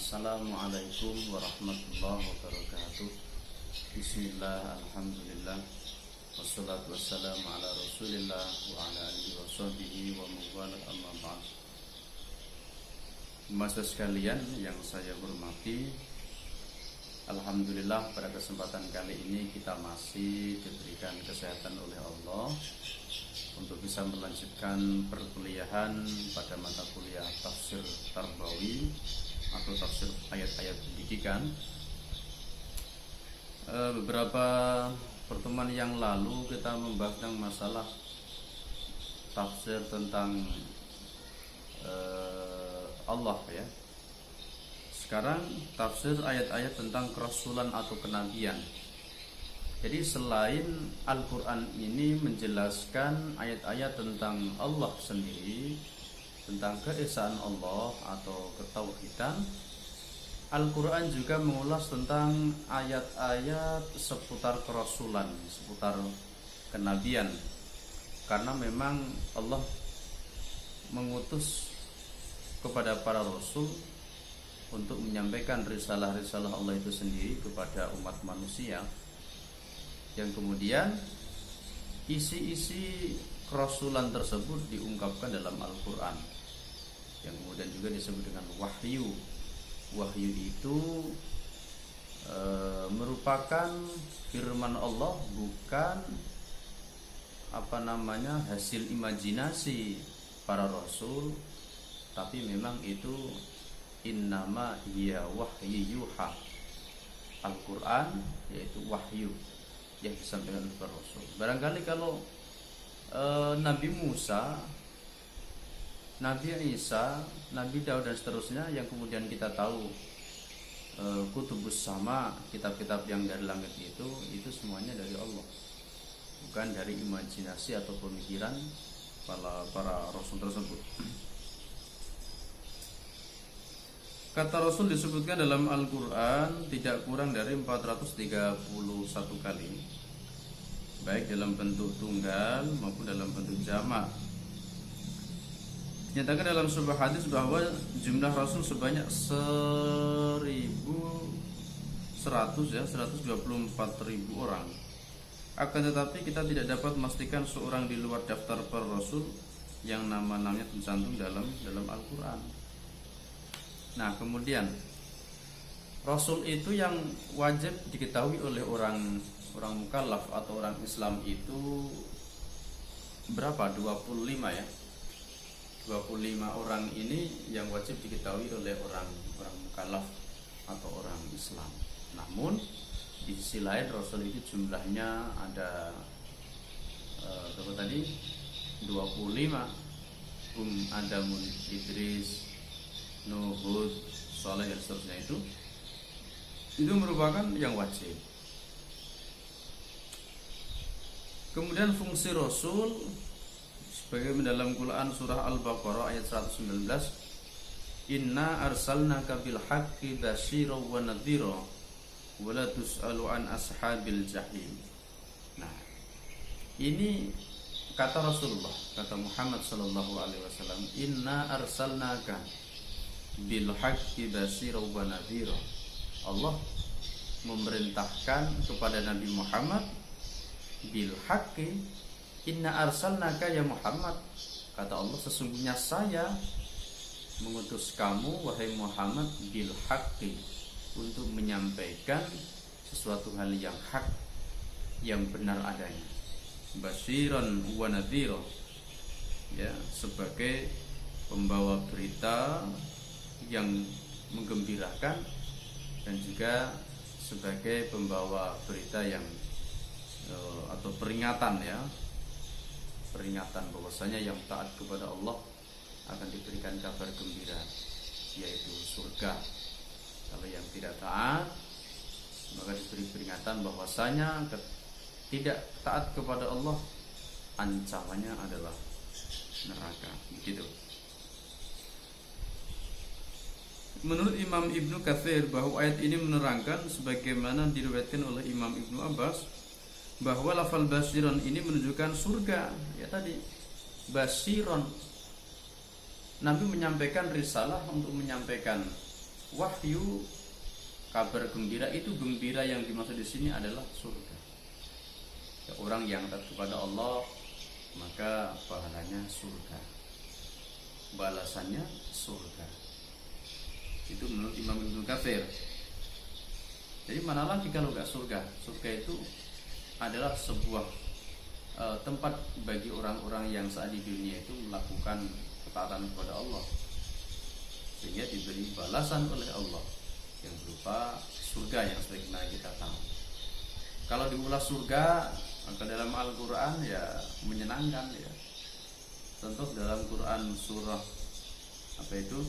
Assalamualaikum warahmatullahi wabarakatuh. Bismillah, alhamdulillah, wassalatu wassalamu ala rasulillah wa ala alihi wa sahbihi wa mawala, amma ba'd. Mahasiswa sekalian yang saya hormati, alhamdulillah pada kesempatan kali ini kita masih diberikan kesehatan oleh Allah untuk bisa melanjutkan perkuliahan pada mata kuliah tafsir tarbawi atau tafsir ayat-ayat pendidikan. Beberapa pertemuan yang lalu kita membahas tentang masalah tafsir tentang Allah ya. Sekarang tafsir ayat-ayat tentang kerasulan atau kenabian. Jadi selain Al-Quran ini menjelaskan ayat-ayat tentang Allah sendiri, tentang keesaan Allah atau ketauhidan, Al-Quran juga mengulas tentang ayat-ayat seputar kerasulan, seputar kenabian. Karena memang Allah mengutus kepada para rasul untuk menyampaikan risalah-risalah Allah itu sendiri kepada umat manusia, yang kemudian isi-isi kerasulan tersebut diungkapkan dalam Al-Quran, yang kemudian juga disebut dengan wahyu. Wahyu itu merupakan firman Allah, bukan hasil imajinasi para rasul, tapi memang itu innama hiya wahyu yuha. Al-Quran yaitu wahyu yang disampaikan oleh para rasul. Barangkali kalau Nabi Musa, Nabi Isa, Nabi Daud dan seterusnya yang kemudian kita tahu kutubus sama, kitab-kitab yang dari langit itu semuanya dari Allah, bukan dari imajinasi atau pemikiran para rasul tersebut. Kata Rasul disebutkan dalam Al-Quran tidak kurang dari 431 kali, baik dalam bentuk tunggal maupun dalam bentuk jamak. Dinyatakan dalam sebuah hadis bahwa jumlah Rasul sebanyak 124.000 orang. Akan tetapi kita tidak dapat memastikan seorang di luar daftar para Rasul yang nama-namanya tercantum dalam Al-Quran. Nah, kemudian Rasul itu yang wajib diketahui oleh orang mukallaf atau orang Islam itu berapa? 25 ya. 25 orang ini yang wajib diketahui oleh orang mukallaf atau orang Islam. Namun di sisi lain Rasul itu jumlahnya ada berapa tadi? 25. Adamun, Idris, Nuh, Hud, Saleh dan seterusnya itu merupakan yang wajib. Kemudian fungsi Rasul sebagaimana dalam Quran surah Al-Baqarah ayat 119, Inna arsalnaka bil haqqi basyira wa nadhira wa la tus'alu an ashabil jahim. Nah, ini kata Rasulullah, kata Muhammad sallallahu alaihi wasallam, Inna arsalnaka bil haqqi basyira wa nadhira. Allah memerintahkan kepada Nabi Muhammad bil haqqi, inna arsalnaka ya Muhammad, kata Allah, sesungguhnya saya mengutus kamu wahai Muhammad bil haqqi, untuk menyampaikan sesuatu hal yang hak, yang benar adanya, basyiran wa nadhira, ya, sebagai pembawa berita yang menggembirakan dan juga sebagai pembawa berita yang atau peringatan ya, peringatan bahwasanya yang taat kepada Allah akan diberikan kabar gembira, yaitu surga. Kalau yang tidak taat, maka diberi peringatan bahwasanya tidak taat kepada Allah ancamannya adalah neraka. Begitu. Menurut Imam Ibnu Katsir bahwa ayat ini menerangkan sebagaimana diriwayatkan oleh Imam Ibnu Abbas bahwa lafal basyiron ini menunjukkan surga. Ya tadi basyiron, Nabi menyampaikan risalah untuk menyampaikan wahyu, kabar gembira, itu gembira yang dimaksud di sini adalah surga. Ya, orang yang taat kepada Allah maka pahalanya surga, balasannya surga. Itu menurut Imam Ibnu Katsir. Jadi mana lagi kalau nggak surga? Surga itu adalah sebuah tempat bagi orang-orang yang saat di dunia itu melakukan ketaatan kepada Allah, sehingga diberi balasan oleh Allah yang berupa surga yang sebagaimana kita tahu. Kalau diulas surga maka dalam Al-Quran ya menyenangkan ya. Contoh dalam Quran surah apa itu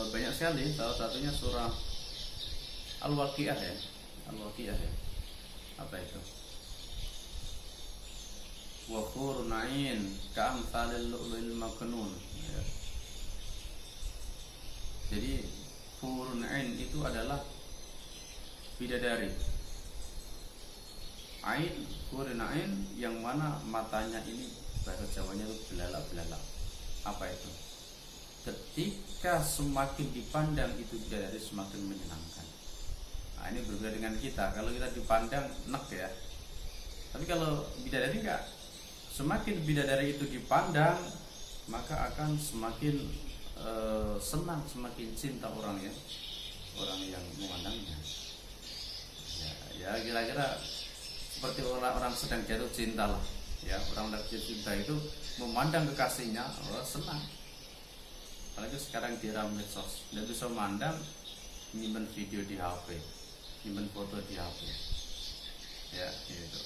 banyak sekali. Salah satunya surah Al-Waqiah ya. Al-Waqiah ya. Apa itu? Wa hurun 'ain ka'amsalil lu'lu'il maknun ya. Jadi hurun 'ain itu adalah bidadari. Ain, hurun 'ain yang mana matanya ini bahasa Jawanya itu belalak-belalak. Apa itu? Ketika semakin dipandang itu bidadari semakin menyenangkan. Nah, ini berbeda dengan kita. Kalau kita dipandang enak ya. Tapi kalau bidadari enggak. Semakin bidadari itu dipandang maka akan semakin senang, semakin cinta orang yang memandangnya. Ya kira-kira seperti orang sedang jatuh cinta lah. Ya, orang jatuh cinta itu memandang kekasihnya, senang. Apalagi sekarang di era medsos, tidak bisa memandang, nyimpen video di HP, nyimpen foto di HP. Ya, gitu.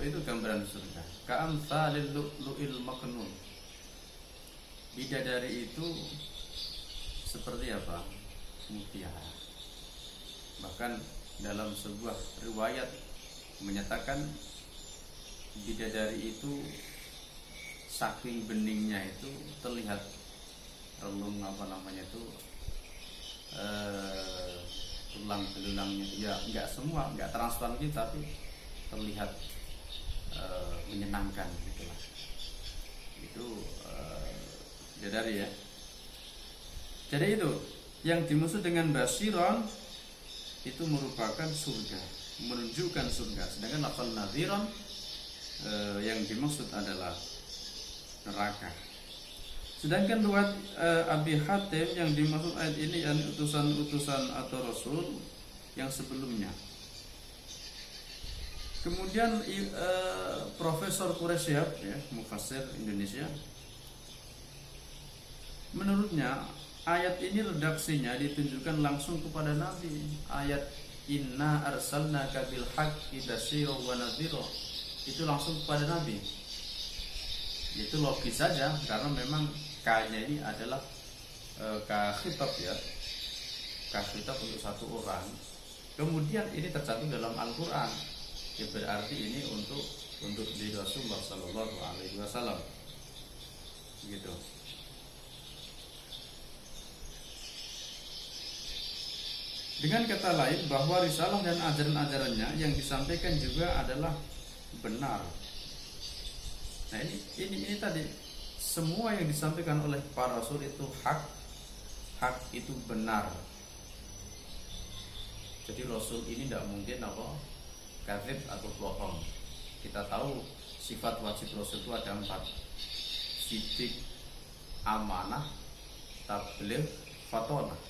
Itu gambaran surga. Ka'amsalil lu'lu'il maknun. Bidadari itu seperti apa? Mutiara. Bahkan dalam sebuah riwayat menyatakan bidadari itu saking beningnya itu terlihat relung tulang belulangnya ya nggak semua, nggak transparan gitu, tapi terlihat menyenangkan gitulah. Itu bidadari ya. Jadi itu yang dimaksud dengan basiron itu merupakan surga, menunjukkan surga. Sedangkan lafal nadhiron yang dimaksud adalah neraka. Sedangkan riwayat Abi Hatim yang dimaksud ayat ini yakni utusan-utusan atau rasul yang sebelumnya. Kemudian Profesor Quraisyab ya, mufassir Indonesia, menurutnya ayat ini redaksinya ditunjukkan langsung kepada Nabi. Ayat inna arsalnaka bil haqqi basyira wa nadhira itu langsung kepada Nabi. Itu logis saja karena memang K-nya ini adalah K-khitab ya. K-khitab untuk satu orang. Kemudian ini tercantum dalam Al-Qur'an. Ya berarti ini untuk di Rasulullah sallallahu alaihi wasallam. Gitu. Dengan kata lain bahwa risalah dan ajaran-ajarannya yang disampaikan juga adalah benar. Nah ini tadi semua yang disampaikan oleh para rasul itu hak itu benar. Jadi rasul ini tidak mungkin kadzib atau bohong. Kita tahu sifat wajib rasul itu ada 4. Sidik, amanah, tabligh, fatonah.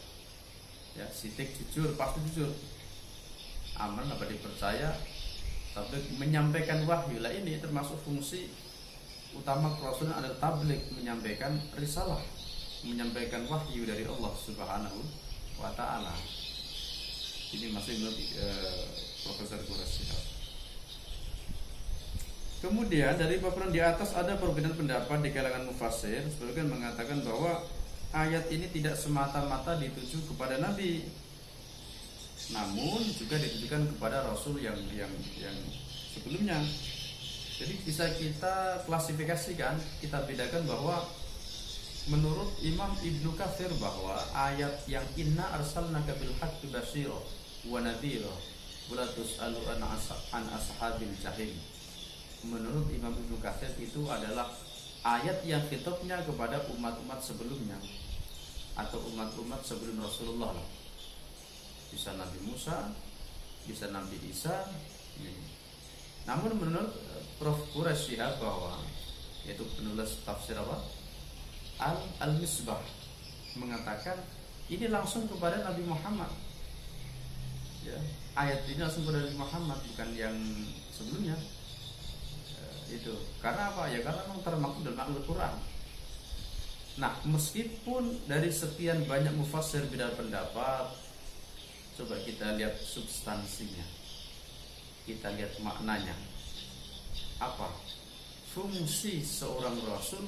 Ya, sidik jujur, pasti jujur. Aman dapat dipercaya, tapi menyampaikan wahyu lah ini termasuk fungsi utama Rasulullah adalah tabligh, menyampaikan risalah, menyampaikan wahyu dari Allah Subhanahu wa taala. Ini masih menurut Profesor Quraisyab. Kemudian dari paparan di atas ada perbedaan pendapat di kalangan mufassir. Sebagian mengatakan bahwa ayat ini tidak semata-mata dituju kepada Nabi, namun juga ditujukan kepada Rasul yang sebelumnya. Jadi bisa kita klasifikasikan, kita bedakan bahwa menurut Imam Ibnu Katsir bahwa ayat yang inna arsalnaka bil haqqi basyira wa nadhira wa la tus'alu an ashabil jahim, menurut Imam Ibnu Katsir itu adalah ayat yang khitabnya kepada umat-umat sebelumnya atau umat-umat sebelum Rasulullah lah. Bisa Nabi Musa, bisa Nabi Isa. Namun menurut Prof. Quraisy Shihab bahwa yaitu penulis tafsir apa? Al-Misbah mengatakan ini langsung kepada Nabi Muhammad. Ya, ayat ini langsung kepada Nabi Muhammad, bukan yang sebelumnya. Itu karena apa? Ya karena memang termaktub dalam Al-Quran. Nah, meskipun dari sekian banyak mufassir beda pendapat, coba kita lihat substansinya, kita lihat maknanya. Apa fungsi seorang rasul,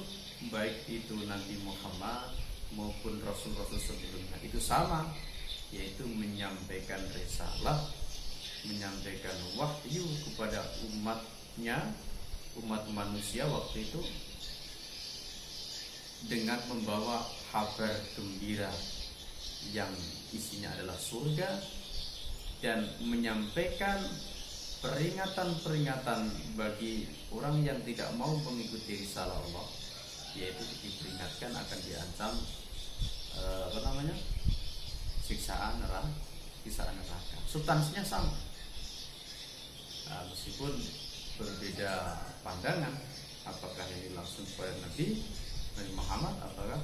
baik itu Nabi Muhammad maupun rasul-rasul sebelumnya, itu sama, yaitu menyampaikan risalah, menyampaikan wahyu kepada umatnya, umat manusia waktu itu, dengan membawa kabar gembira yang isinya adalah surga, dan menyampaikan peringatan-peringatan bagi orang yang tidak mau mengikuti risalah Allah, yaitu diperingatkan akan diancam siksaan neraka. Substansinya sama. Nah, meskipun berbeda pandangan, apakah ini langsung kepada Nabi Muhammad apakah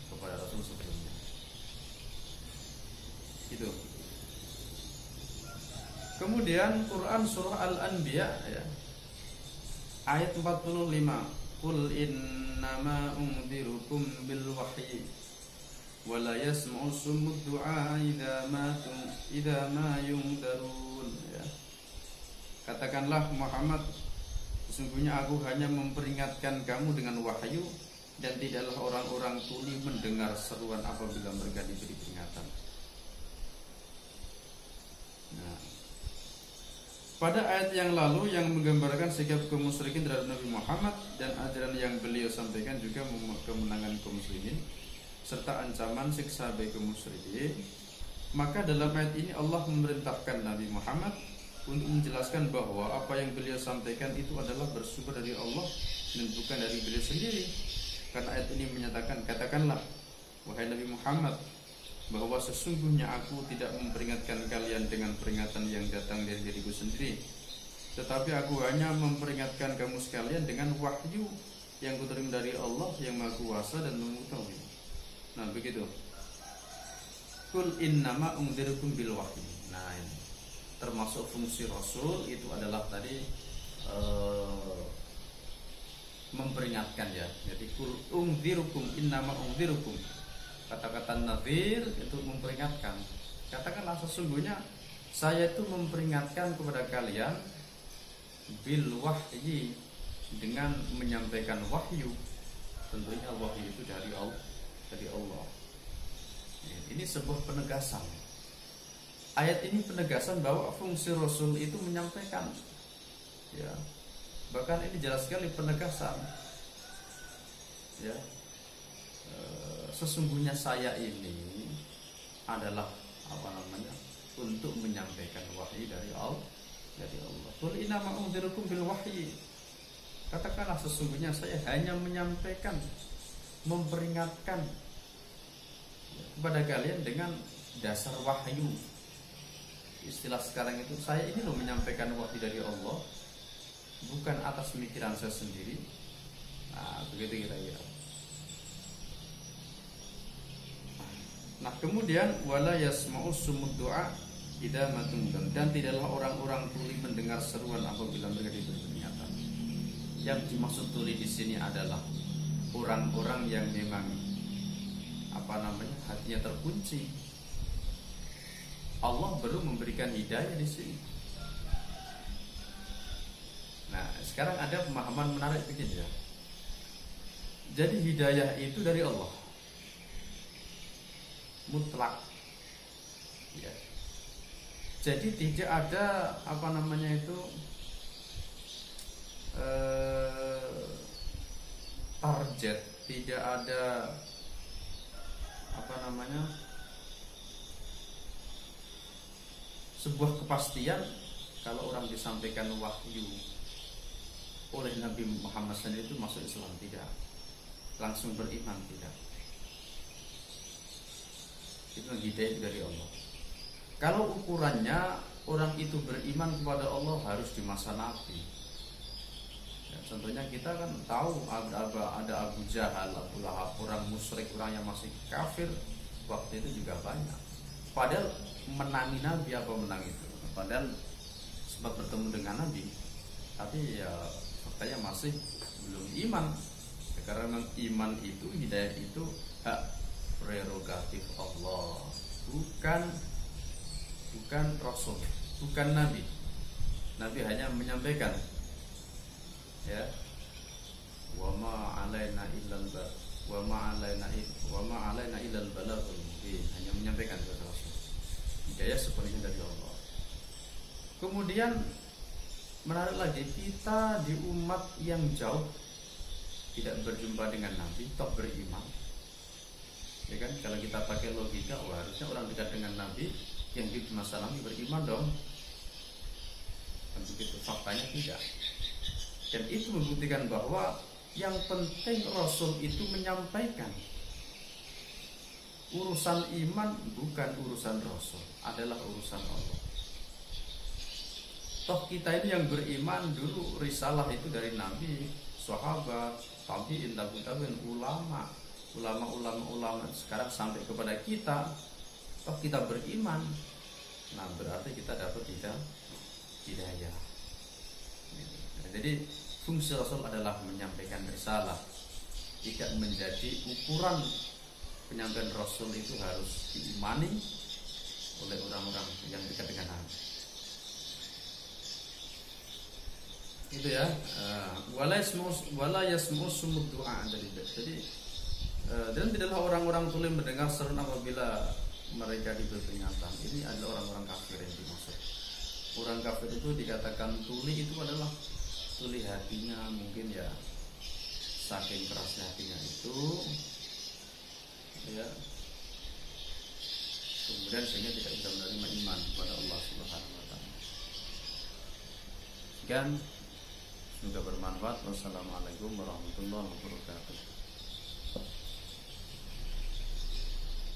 kepada Rasul sebelumnya. Itu. Kemudian Quran surah Al-Anbiya ya, ayat 45, qul innama unzirukum bil wahyi wa la yasma'u summud du'a idza ma yunzarun ya. Katakanlah Muhammad, sesungguhnya aku hanya memperingatkan kamu dengan wahyu, dan tidaklah orang-orang tuli mendengar seruan apabila mereka diberi peringatan. Nah, pada ayat yang lalu yang menggambarkan sikap kaum musyrikin terhadap Nabi Muhammad dan ajaran yang beliau sampaikan juga kemenangan kaum muslimin serta ancaman siksa bagi kaum musyrikin, maka dalam ayat ini Allah memerintahkan Nabi Muhammad untuk menjelaskan bahwa apa yang beliau sampaikan itu adalah bersumber dari Allah dan bukan dari beliau sendiri. Karena ayat ini menyatakan, katakanlah wahai Nabi Muhammad, bahwa sesungguhnya aku tidak memperingatkan kalian dengan peringatan yang datang dari diriku sendiri, tetapi aku hanya memperingatkan kamu sekalian dengan wahyu yang kuterima dari Allah yang Maha Kuasa dan Mengetahui. Nah, begitu. Qul innama unzirukum bil wahyi. Nah, ini termasuk fungsi Rasul itu adalah tadi memperingatkan ya. Jadi qul unzirukum innama unzirukum, kata-kata nadhir itu memperingatkan. Katakanlah sesungguhnya saya itu memperingatkan kepada kalian bil wahyi, dengan menyampaikan wahyu. Tentunya wahyu itu dari Allah. Ini sebuah penegasan. Ayat ini penegasan bahwa fungsi Rasul itu menyampaikan. Ya. Bahkan ini jelas sekali penegasan. Ya. Sesungguhnya saya ini adalah untuk menyampaikan wahyu dari Allah. Qul innama unzirukum bil wahyi. Katakanlah sesungguhnya saya hanya menyampaikan, memperingatkan kepada kalian dengan dasar wahyu. Istilah sekarang itu, saya ini loh menyampaikan wahyu dari Allah, bukan atas pemikiran saya sendiri. Nah, begitu kira-kira. Nah, kemudian wala yasma'u sumud du'a idza matungdan, dan tidaklah orang-orang tuli mendengar seruan apabila mereka diberi peringatan. Yang dimaksud tuli di sini adalah orang-orang yang memang hatinya terkunci. Allah belum memberikan hidayah di sini. Nah, sekarang ada pemahaman menarik begini ya. Jadi hidayah itu dari Allah, mutlak. Ya. Jadi tidak ada target, tidak ada sebuah kepastian kalau orang disampaikan wahyu oleh Nabi Muhammad sendiri itu masuk Islam, tidak. Langsung beriman, tidak. Itu hidayah dari Allah. Kalau ukurannya orang itu beriman kepada Allah harus di masa Nabi. Ya, contohnya kita kan tahu ada Abu Jahal, Abu Lahab, orang musyrik, orang yang masih kafir waktu itu juga banyak. Padahal menangi Nabi apa menang itu? Padahal sempat bertemu dengan Nabi, tapi ya faktanya masih belum iman. Ya, karena memang iman itu, hidayah itu hak prerogatif Allah, bukan Rasul, bukan Nabi. Nabi hanya menyampaikan, ya, wa ma alaina illal balaghul mubin, hanya menyampaikan kepada Rasul. Hidayah sepenuhnya dari Allah. Kemudian menarik lagi, kita di umat yang jauh tidak berjumpa dengan Nabi, tetap beriman. Ya kan, kalau kita pakai logika, harusnya orang dekat dengan Nabi yang hidup di masa lalu beriman dong. Dan begitu, faktanya tidak. Dan itu membuktikan bahwa yang penting Rasul itu menyampaikan. Urusan iman bukan urusan Rasul, adalah urusan Allah. Toh kita ini yang beriman dulu, risalah itu dari Nabi, sahabat, tabi'in, ulama sekarang sampai kepada kita. Toh kita beriman, nah berarti kita dapat hidayah. Jadi fungsi Rasul adalah menyampaikan risalah, tidak menjadi ukuran. Penyampaian Rasul itu harus diimani oleh orang-orang yang dekat dengan Nabi. Itu ya. Wala yasmu sumud du'a dari. Jadi dan tidaklah orang-orang tuli mendengar seruan apabila mereka diberi peringatan. Ini adalah orang-orang kafir yang dimaksud. Orang kafir itu dikatakan tuli, itu adalah tuli hatinya, mungkin ya saking kerasnya hatinya itu, ya, kemudian sehingga tidak bisa menerima iman kepada Allah Subhanahu wa taala. Sekian, semoga bermanfaat. Wassalamualaikum warahmatullahi wabarakatuh.